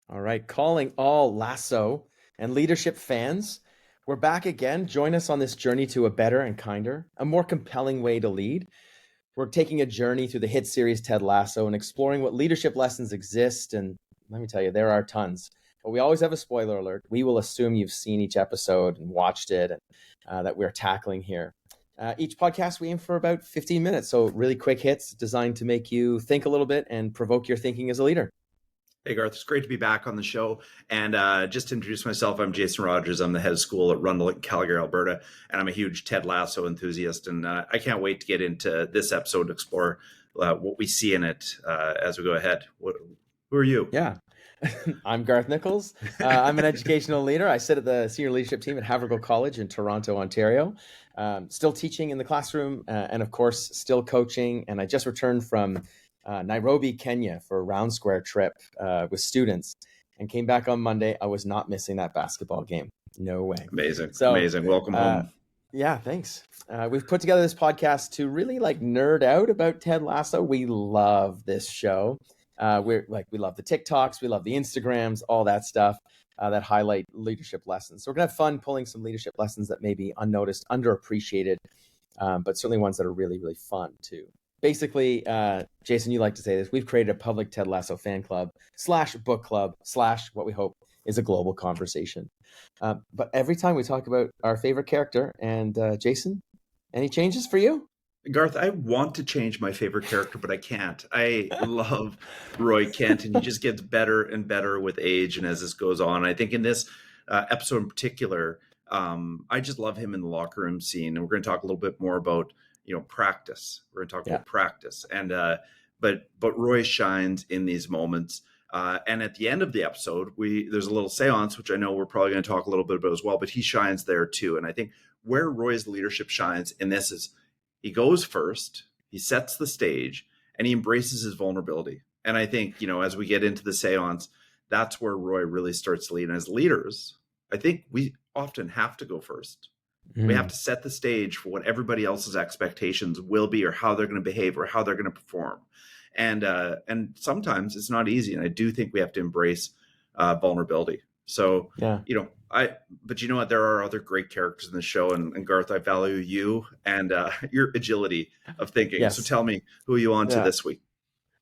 All right, calling all Lasso and leadership fans. We're back again. Join us on this journey to a better and kinder, a more compelling way to lead. We're taking a journey through the hit series Ted Lasso and exploring what leadership lessons exist. And let me tell you, there are tons. But we always have a spoiler alert. We will assume you've seen each episode and watched it, and that we're tackling here. Each podcast, we aim for about 15 minutes. So really quick hits designed to make you think a little bit and provoke your thinking as a leader. Hey, Garth, it's great to be back on the show. And just to introduce myself, I'm Jason Rogers. I'm the head of school at Rundle in Calgary, Alberta, and I'm a huge Ted Lasso enthusiast. And I can't wait to get into this episode to explore what we see in it as we go ahead. Who are you? Yeah, I'm Garth Nichols. I'm an educational leader. I sit at the senior leadership team at Havergal College in Toronto, Ontario. Still teaching in the classroom and, of course, still coaching. And I just returned from Nairobi, Kenya for a round square trip with students and came back on Monday. I was not missing that basketball game. No way. Amazing. Amazing. Welcome home. Yeah, thanks. We've put together this podcast to really nerd out about Ted Lasso. We love this show. We love the TikToks, we love the Instagrams, all that stuff that highlight leadership lessons. So we're gonna have fun pulling some leadership lessons that may be unnoticed, underappreciated, but certainly ones that are really, really fun too. Basically, Jason, you like to say this, we've created a public Ted Lasso fan club / book club / what we hope is a global conversation. But every time we talk about our favorite character, and Jason, any changes for you? Garth, I want to change my favorite character, but I can't. I love Roy Kent, and he just gets better and better with age and as this goes on. I think in this episode in particular, I just love him in the locker room scene. And we're going to talk a little bit more about practice. We're going to talk about practice, and but Roy shines in these moments. And at the end of the episode, there's a little seance, which I know we're probably going to talk a little bit about as well. But he shines there too. And I think where Roy's leadership shines in this is he goes first, he sets the stage, and he embraces his vulnerability. And I think as we get into the seance, that's where Roy really starts to lead. And as leaders, I think we often have to go first. We have to set the stage for what everybody else's expectations will be, or how they're going to behave, or how they're going to perform. And sometimes it's not easy. And I do think we have to embrace vulnerability. So, but you know what? There are other great characters in the show. And Garth, I value you and your agility of thinking. Yes. So tell me, who are you on to this week?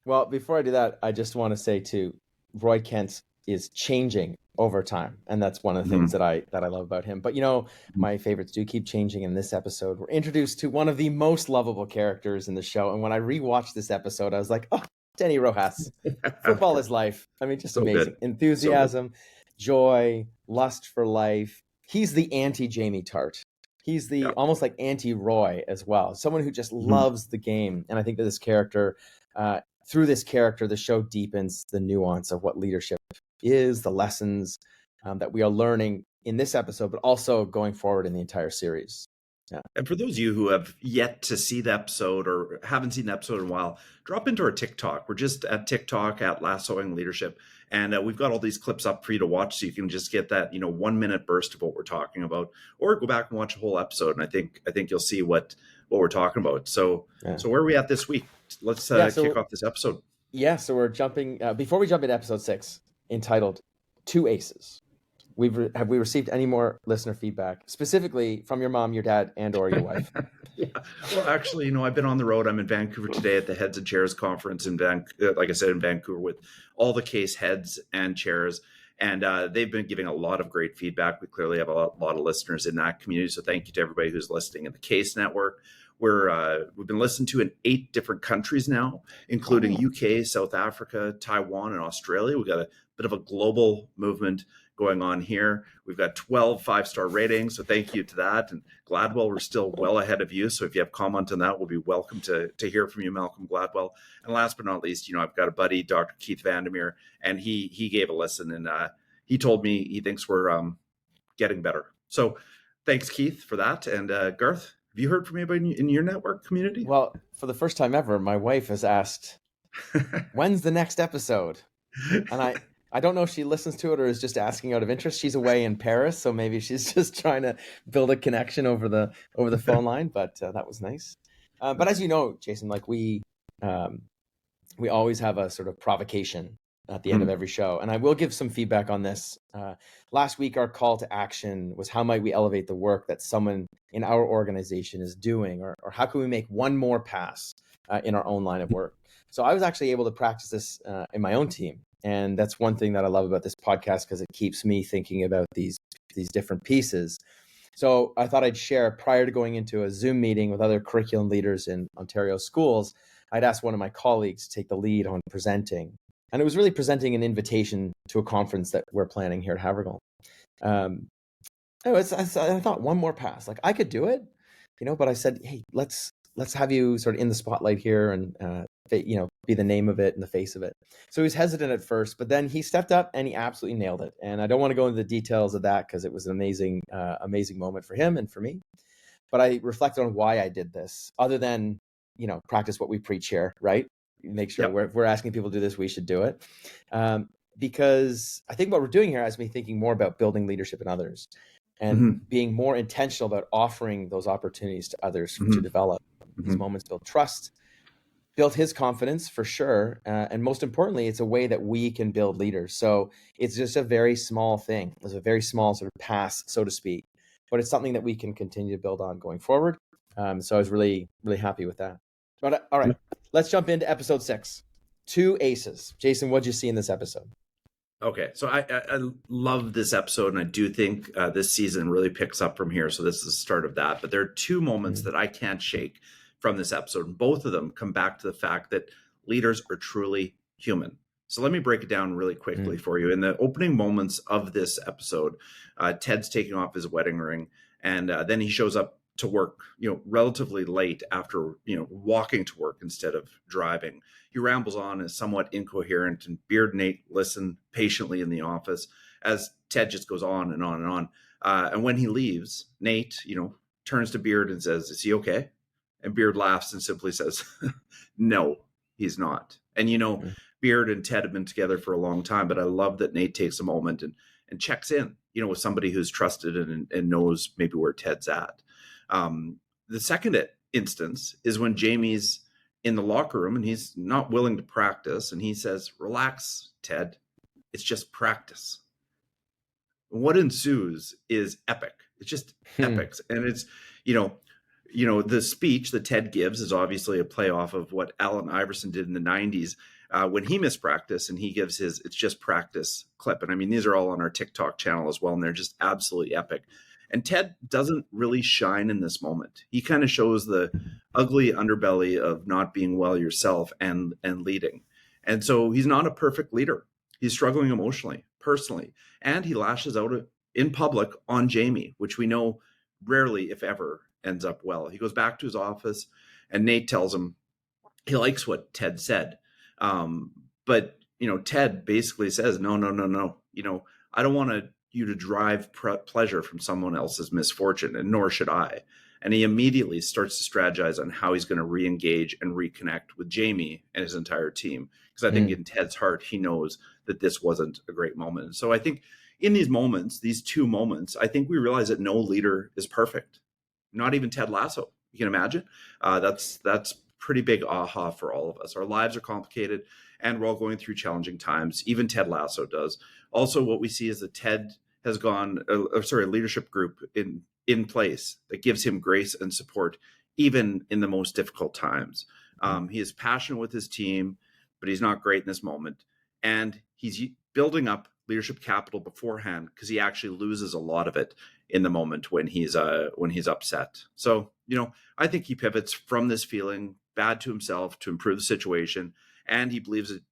Well, before I do that, I just want to say too, Roy Kent is changing over time, and that's one of the things that I love about him. But my favorites do keep changing. In this episode, we're introduced to one of the most lovable characters in the show, and when I rewatched this episode, I was like, oh, Denny Rojas. Football is life. I mean, just so amazing. Good. Enthusiasm, joy, lust for life. He's the anti-Jamie Tart. He's the almost like anti-Roy as well. Someone who just loves the game. And I think that this character, through this character, the show deepens the nuance of what leadership is, the lessons that we are learning in this episode, but also going forward in the entire series. Yeah. And for those of you who have yet to see the episode or haven't seen the episode in a while, drop into our TikTok. We're just at TikTok at Lassoing Leadership. And we've got all these clips up for you to watch, so you can just get that 1 minute burst of what we're talking about, or go back and watch a whole episode. And I think you'll see what we're talking about. So so where are we at this week? Let's kick off this episode. Yeah, so we're jumping before we jump into episode 6, entitled Two Aces. Have we received any more listener feedback, specifically from your mom, your dad, and or your wife? Yeah. Well, actually, I've been on the road. I'm in Vancouver today at the Heads and Chairs conference like I said, in Vancouver with all the case heads and chairs. And they've been giving a lot of great feedback. We clearly have a lot of listeners in that community. So thank you to everybody who's listening in the Case Network. We've been listened to in 8 different countries now, including UK, South Africa, Taiwan, and Australia. We've got a bit of a global movement going on here. We've got 12 5-star ratings, so thank you to that. And Gladwell, we're still well ahead of you. So if you have comment on that, we'll be welcome to hear from you, Malcolm Gladwell. And last but not least, I've got a buddy, Dr. Keith Vandermeer, and he gave a listen, and he told me he thinks we're getting better. So thanks, Keith, for that. And Garth, have you heard from anybody in your network community? Well, for the first time ever, my wife has asked, when's the next episode? And I don't know if she listens to it or is just asking out of interest. She's away in Paris, so maybe she's just trying to build a connection over the phone line. But that was nice. But as you know, Jason, we always have a sort of provocation at the end of every show. And I will give some feedback on this. Last week, our call to action was, how might we elevate the work that someone in our organization is doing, or how can we make one more pass in our own line of work? So I was actually able to practice this in my own team. And that's one thing that I love about this podcast, because it keeps me thinking about these different pieces. So I thought I'd share, prior to going into a Zoom meeting with other curriculum leaders in Ontario schools, I'd asked one of my colleagues to take the lead on presenting. And it was really presenting an invitation to a conference that we're planning here at Havergal. I thought, one more pass, like I could do it, but I said, hey, let's have you sort of in the spotlight here and, be the name of it and the face of it. So he was hesitant at first, but then he stepped up and he absolutely nailed it. And I don't want to go into the details of that, because it was an amazing moment for him and for me. But I reflected on why I did this, other than, practice what we preach here, right? Make sure if we're asking people to do this, we should do it. Because I think what we're doing here has me thinking more about building leadership in others, and being more intentional about offering those opportunities to others to develop. These moments build trust, build his confidence for sure. And most importantly, it's a way that we can build leaders. So it's just a very small thing. It's a very small sort of pass, so to speak, but it's something that we can continue to build on going forward. So I was really, really happy with that. But all right, let's jump into episode 6, 2 aces. Jason, what'd you see in this episode? Okay, so I love this episode, and I do think this season really picks up from here. So this is the start of that. But there are 2 moments that I can't shake from this episode, and both of them come back to the fact that leaders are truly human. So let me break it down really quickly for you. In the opening moments of this episode, Ted's taking off his wedding ring, and then he shows up to work, relatively late after, walking to work instead of driving. He rambles on, is somewhat incoherent, and Beard and Nate listen patiently in the office as Ted just goes on and on and on. And when he leaves, Nate, turns to Beard and says, "Is he okay?" And Beard laughs and simply says, "No, he's not." And, Beard and Ted have been together for a long time, but I love that Nate takes a moment and checks in, with somebody who's trusted and knows maybe where Ted's at. The second instance is when Jamie's in the locker room and he's not willing to practice, and he says, "Relax, Ted, it's just practice." What ensues is epic. It's just epic. And it's, the speech that Ted gives is obviously a play off of what Allen Iverson did in the 90s when he missed practice, and he gives his "it's just practice" clip. And I mean, these are all on our TikTok channel as well, and they're just absolutely epic. And Ted doesn't really shine in this moment. He kind of shows the ugly underbelly of not being well yourself and leading. And so he's not a perfect leader. He's struggling emotionally, personally, and he lashes out in public on Jamie, which we know rarely, if ever, ends up well. He goes back to his office, and Nate tells him he likes what Ted said. But, Ted basically says, no. I don't want you to drive pleasure from someone else's misfortune, and nor should I. And he immediately starts to strategize on how he's going to re-engage and reconnect with Jamie and his entire team. Because I think in Ted's heart, he knows that this wasn't a great moment. So I think in these moments, these 2 moments, I think we realize that no leader is perfect. Not even Ted Lasso. You can imagine. That's pretty big aha for all of us. Our lives are complicated, and we're all going through challenging times. Even Ted Lasso does. Also, what we see is that Ted has a leadership group in place that gives him grace and support, even in the most difficult times. He is passionate with his team, but he's not great in this moment. And he's building up leadership capital beforehand, because he actually loses a lot of it in the moment when he's upset. So, I think he pivots from this feeling bad to himself to improve the situation. And he believes that,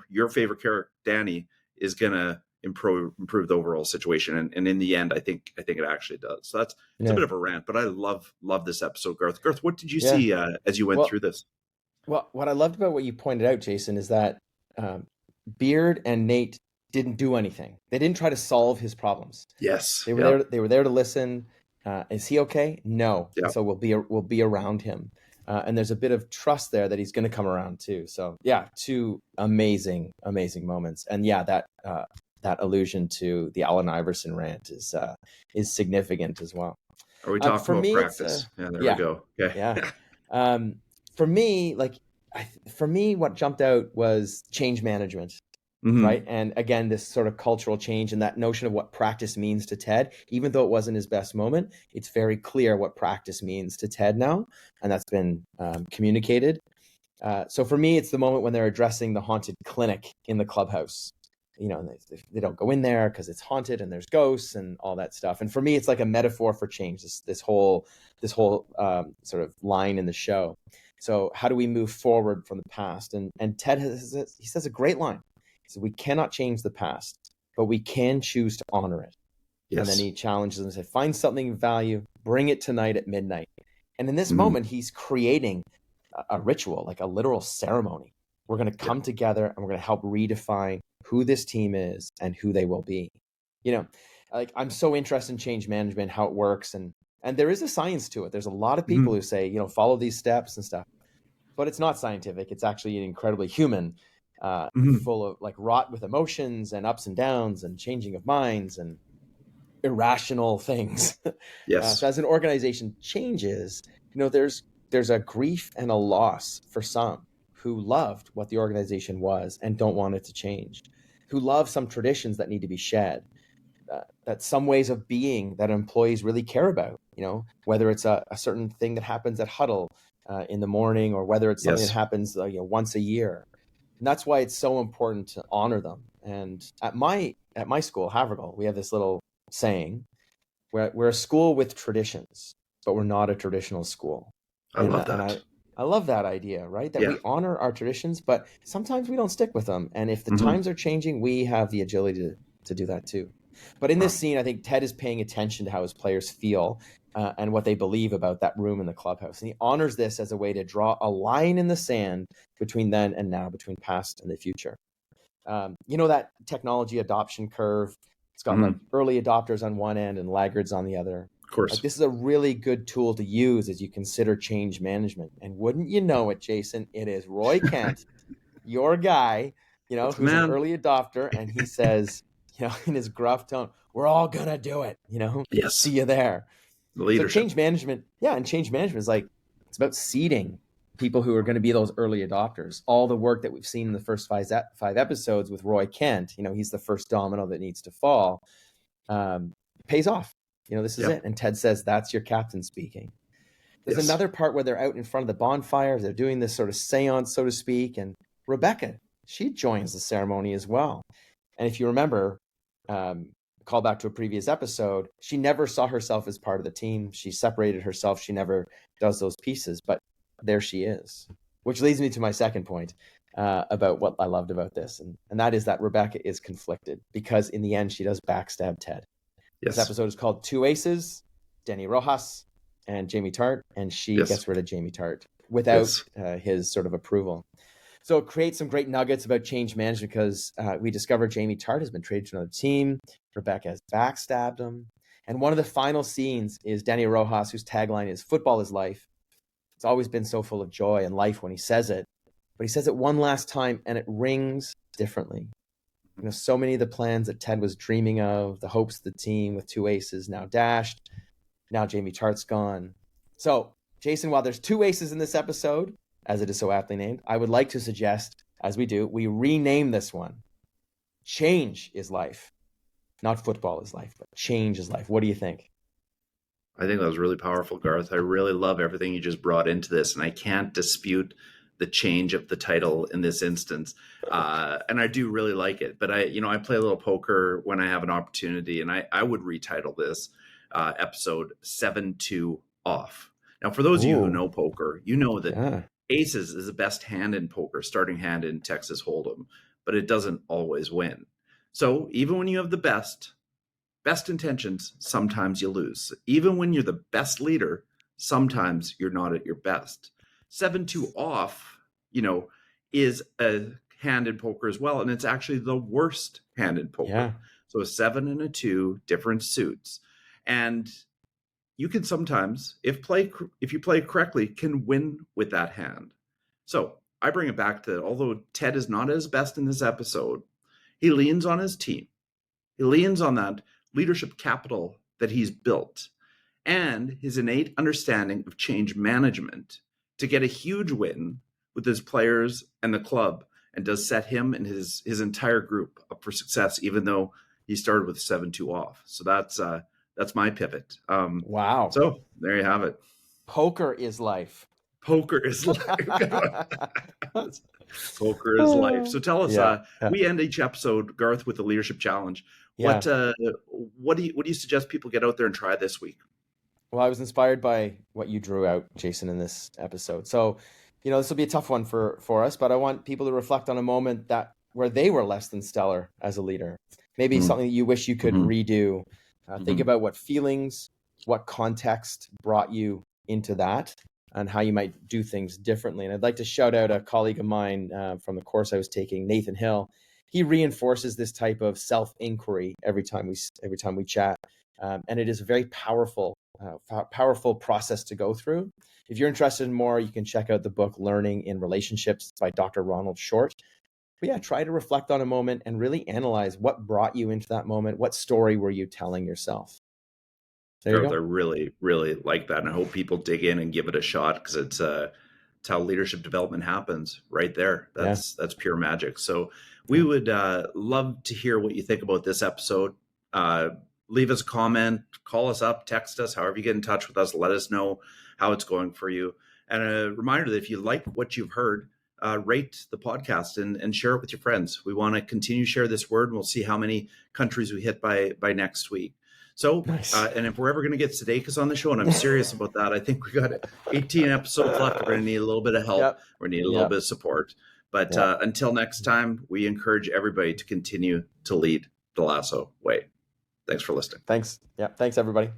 your favorite character, Danny, is going to improve the overall situation. And in the end, I think it actually does. So it's a bit of a rant, but I love this episode, Garth. Garth, what did you see as you went through this? Well, what I loved about what you pointed out, Jason, is that Beard and Nate didn't do anything. They didn't try to solve his problems. Yes. They were there. They were there to listen. Is he okay? No. Yep. So we'll be around him. And there's a bit of trust there that he's going to come around too. So yeah, 2 amazing moments. And yeah, that allusion to the Allen Iverson rant is significant as well. Are we talking about practice? There we go. Okay. Yeah. For me, what jumped out was change management. right? And again, this sort of cultural change and that notion of what practice means to Ted, even though it wasn't his best moment, it's very clear what practice means to Ted now, and that's been communicated. So for me, it's the moment when they're addressing the haunted clinic in the clubhouse. You know, they don't go in there because it's haunted and there's ghosts and all that stuff. And for me, it's like a metaphor for change. This whole sort of line in the show. So how do we move forward from the past? And Ted he says a great line. He says, "We cannot change the past, but we can choose to honor it." Yes. And then he challenges them and says, "Find something of value, bring it tonight at midnight." And in this moment, he's creating a ritual, like a literal ceremony. We're going to come together and we're going to help redefine who this team is and who they will be. You know, like I'm so interested in change management, how it works. And there is a science to it. There's a lot of people who say, you know, follow these steps and stuff, but it's not scientific. It's actually incredibly human, full of like wrought with emotions and ups and downs and changing of minds and irrational things. Yes. So as an organization changes, you know, there's a grief and a loss for some who loved what the organization was and don't want it to change, who love some traditions that need to be shed, that some ways of being that employees really care about, you know, whether it's a certain thing that happens at huddle in the morning, or whether it's something that happens once a year. And that's why it's so important to honor them. And at my school, Havergal, we have this little saying, we're a school with traditions, but we're not a traditional school. I love that. And I love that idea, right? That we honor our traditions, but sometimes we don't stick with them. And if the times are changing, we have the agility to do that too. But in this scene, I think Ted is paying attention to how his players feel and what they believe about that room in the clubhouse. And he honors this as a way to draw a line in the sand between then and now, between past and the future. You know, that technology adoption curve, it's got like early adopters on one end and laggards on the other. Of course. Like, this is a really good tool to use as you consider change management. And wouldn't you know it, Jason, it is Roy Kent, your guy, you know, who's an early adopter. And he says, you know, in his gruff tone, "We're all going to do it, you know, see you there." Leadership. So change management, and change management is like, it's about seeding people who are going to be those early adopters. All the work that we've seen in the first five episodes with Roy Kent, you know, he's the first domino that needs to fall, pays off. You know, this is it. And Ted says, "That's your captain speaking." There's another part where they're out in front of the bonfires. They're doing this sort of seance, so to speak. And Rebecca, she joins the ceremony as well. And if you remember, call back to a previous episode, she never saw herself as part of the team. She separated herself. She never does those pieces, but there she is, which leads me to my second point about what I loved about this. And that is that Rebecca is conflicted because in the end, she does backstab Ted. This episode is called Two Aces, Denny Rojas and Jamie Tart, and she gets rid of Jamie Tart without his sort of approval. So it creates some great nuggets about change management because we discover Jamie Tart has been traded to another team. Rebecca has backstabbed him. And one of the final scenes is Denny Rojas, whose tagline is "Football is life." It's always been so full of joy and life when he says it, but he says it one last time and it rings differently. You know, so many of the plans that Ted was dreaming of, the hopes of the team with two aces now dashed. Now Jamie Tart's gone. So, Jason, while there's two aces in this episode, as it is so aptly named, I would like to suggest, as we do, we rename this one. Change is life. Not football is life, but change is life. What do you think? I think that was really powerful, Garth. I really love everything you just brought into this, and I can't dispute the change of the title in this instance. And I do really like it. But I play a little poker when I have an opportunity, and I would retitle this episode 7-2 Off. Now, for those of you who know poker, you know that aces is the best hand in poker, starting hand in Texas Hold'em, but it doesn't always win. So even when you have the best intentions, sometimes you lose. Even when you're the best leader, sometimes you're not at your best. 7-2 off, is a hand in poker as well. And it's actually the worst hand in poker. Yeah. So a 7 and a 2, different suits. And you can sometimes, if you play correctly, can win with that hand. So I bring it back to, although Ted is not at his best in this episode, he leans on his team. He leans on that leadership capital that he's built and his innate understanding of change management to get a huge win with his players and the club and does set him and his entire group up for success, even though he started with 7-2 off. So that's my pivot. Wow. So there you have it. Poker is life. Poker is life. Poker is life. So tell us, we end each episode, Garth, with a leadership challenge. What do you suggest people get out there and try this week? Well, I was inspired by what you drew out, Jason, in this episode. So, this will be a tough one for us, but I want people to reflect on a moment where they were less than stellar as a leader. Maybe something that you wish you could redo. Think about what feelings, what context brought you into that, and how you might do things differently. And I'd like to shout out a colleague of mine from the course I was taking, Nathan Hill. He reinforces this type of self-inquiry every time we chat, and it is a very powerful process to go through. If you're interested in more, you can check out the book Learning in Relationships by Dr. Ronald Short. But yeah, try to reflect on a moment and really analyze what brought you into that moment. What story were you telling yourself? There you go. I really, really like that. And I hope people dig in and give it a shot, because it's how leadership development happens right there. That's pure magic. So we would love to hear what you think about this episode. Leave us a comment, call us up, text us, however you get in touch with us. Let us know how it's going for you. And a reminder that if you like what you've heard, rate the podcast and share it with your friends. We want to continue to share this word, and we'll see how many countries we hit by next week. So, nice. And if we're ever going to get Sudeikis on the show, and I'm serious about that, I think we got 18 episodes left. We're going to need a little bit of help. Yep. We're going to need a little bit of support. But until next time, we encourage everybody to continue to lead the Lasso way. Thanks for listening. Thanks. Yeah. Thanks, everybody.